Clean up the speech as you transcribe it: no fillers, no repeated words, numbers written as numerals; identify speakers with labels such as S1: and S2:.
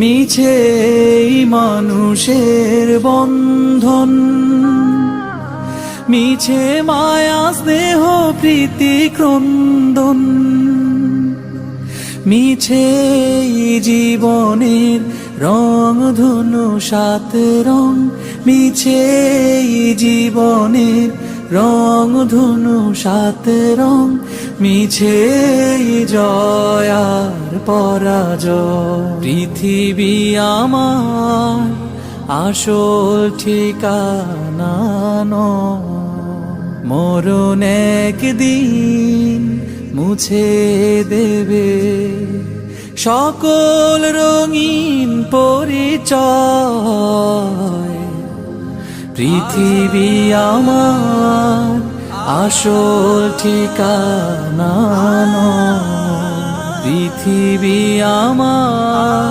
S1: মিছে এই মানুষের বন্ধন, মিছে মায়া স্নেহ প্রীতি ক্রন্দন, মিছে এই জীবনের রং ধনু সাত রং, মিছে এই জীবনের রং ধনু সাত রং, মিছে এই জয় আর পরাজয়। পৃথিবী আমার আসল ঠিকানা নয়, মরণ একদিন মুছে দেবে সকল রঙিন পরিচয়। পৃথিবী আমার আসল ঠিকানা নয়, পৃথিবী আমার